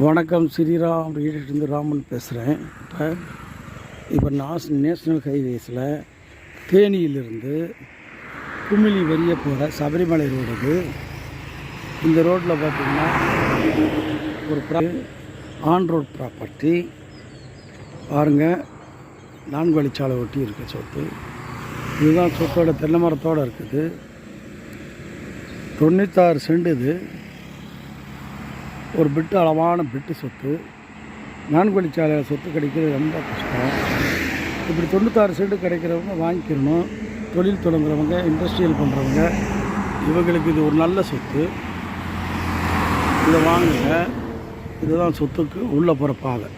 வணக்கம், ஸ்ரீராம் ரியலிஸ்ட்லேருந்து ராமன் பேசுகிறேன். இப்போ நேஷ்னல் ஹைவேஸில் தேனியிலிருந்து குமிழி வரிய போகிற சபரிமலை ரோடு. இந்த ரோட்டில் பார்த்திங்கன்னா ஒரு ஆன் ரோட் ப்ராப்பர்ட்டி பாருங்கள். 4 வழிச்சாலை ஒட்டி இருக்குது சொத்து. இதுதான் சொத்தோட தென்னை மரத்தோடு இருக்குது. 96 சென்ட். இது ஒரு பிட்டு அளவான பிட்டு சொத்து. 4 வழிச்சாலையில் சொத்து கிடைக்கிறது ரொம்ப கஷ்டம். இப்படி 96 சென்ட் கிடைக்கிறவங்க வாங்கிக்கிறணும். தொழில் தொடங்குறவங்க, இண்டஸ்ட்ரியல் பண்ணுறவங்க, இவங்களுக்கு இது ஒரு நல்ல சொத்து. இதை வாங்குங்க. இதுதான் சொத்துக்கு உள்ளே போகிற பாதை.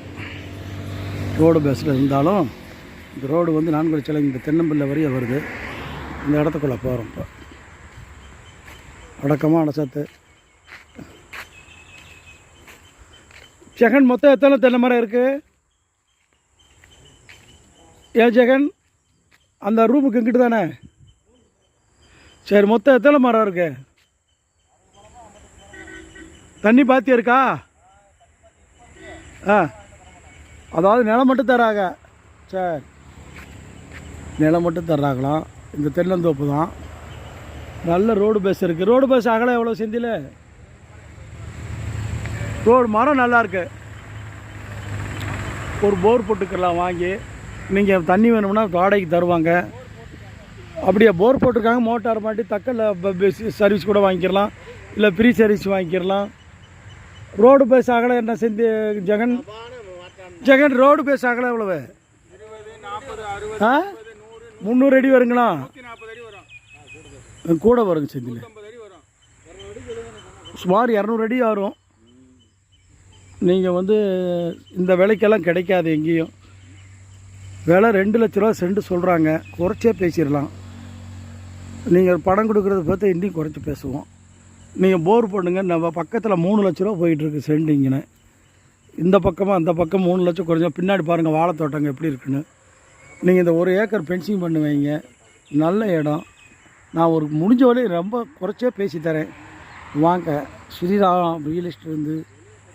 ரோடு பேஸில் இருந்தாலும் இந்த ரோடு வந்து 4 வழிச்சாலை இந்த தென்னம்பிள்ளை வரைய வருது. இந்த இடத்துக்குள்ளே போகிறோம். இப்போ அடக்கமான சத்து. ஜெகன், மொத்தம் எத்தனை தென்னை மரம் இருக்குது? ஜெகன், அந்த ரூமுக்கு இங்கிட்டு தானே? சரி, மொத்தம் எத்தனை மரம் இருக்கு? தண்ணி பாத்தி இருக்கா? அதாவது நிலம் மட்டும் தர்றாங்க. சரி, நிலம் மட்டும் தர்றாங்களாம். இந்த தென்னந்தோப்பு தான். நல்ல ரோடு பேஸ் இருக்குது. ரோடு பேஸ் அகலம் எவ்வளோ செந்தில்? ரோடு மரம் நல்லாயிருக்கு. ஒரு போர் போட்டுக்கலாம் வாங்கி. நீங்கள் தண்ணி வேணும்னா வாடகைக்கு தருவாங்க. அப்படியே போர் போட்டிருக்காங்க. மோட்டார் மாட்டி தக்கல்ல சர்வீஸ் கூட வாங்கிக்கிறலாம், இல்லை ஃப்ரீ சர்வீஸ் வாங்கிக்கிறலாம். ரோடு பேஸ் அகலம் என்ன செஞ்சு ஜெகன்? ஜெகன், ரோடு பேஸ் அகலம் எவ்வளவு? 300 அடி வருங்களா? கூட வருங்க செந்தில். சுமார் 200 அடி வரும். நீங்கள் வந்து இந்த விலைக்கெல்லாம் கிடைக்காது எங்கேயும். விலை 2 லட்ச ரூபா சென்ட் சொல்கிறாங்க. குறைச்சே பேசிடலாம். நீங்கள் பணம் கொடுக்குறத பார்த்து இன்னும் குறைச்சி பேசுவோம். நீங்கள் போர் போடுங்க. நம்ம பக்கத்தில் 3 லட்ச ரூபா போயிட்டுருக்கு சென்டிங்கன்னு. இந்த பக்கமாக அந்த பக்கம் 3 லட்சம் குறைஞ்சா. பின்னாடி பாருங்கள் வாழைத்தோட்டங்க எப்படி இருக்குன்னு. நீங்கள் இந்த 1 ஏக்கர் பென்சிங் பண்ணி வைங்க. நல்ல இடம். நான் ஒரு முடிஞ்ச வரையும் ரொம்ப குறைச்சே பேசி தரேன். வாங்க. ஸ்ரீராம் ரியலிஸ்ட்லேருந்து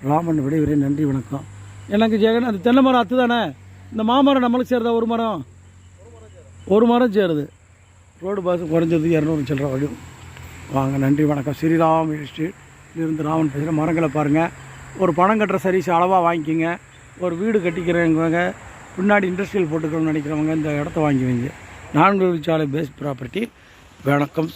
ராமன் விடைபெறேன். நன்றி, வணக்கம். எனக்கு ஜெகன், அந்த தென்னை மரம் அத்து தானே? இந்த மாமரம் நம்மளுக்கு சேருதா? ஒரு மரம் சேருது. ரோடு பாஸ் குறைஞ்சது 200 சில்லற வழியும். வாங்க, நன்றி, வணக்கம். ஸ்ரீராம் ரியலிஸ்ட்லேருந்து ராமன் பேசுகிறேன். மரங்களை பாருங்கள். ஒரு பணம் கட்டுற சர்வீஸ் அளவாக வாங்கிக்கிங்க. ஒரு வீடு கட்டிக்கிறவங்க, பின்னாடி இண்டஸ்ட்ரியல் போட்டுக்கணும்னு நினைக்கிறவங்க இந்த இடத்த வாங்கி வைங்க. 4 வழிச்சாலை பேஸ் ப்ராப்பர்ட்டி. வணக்கம்.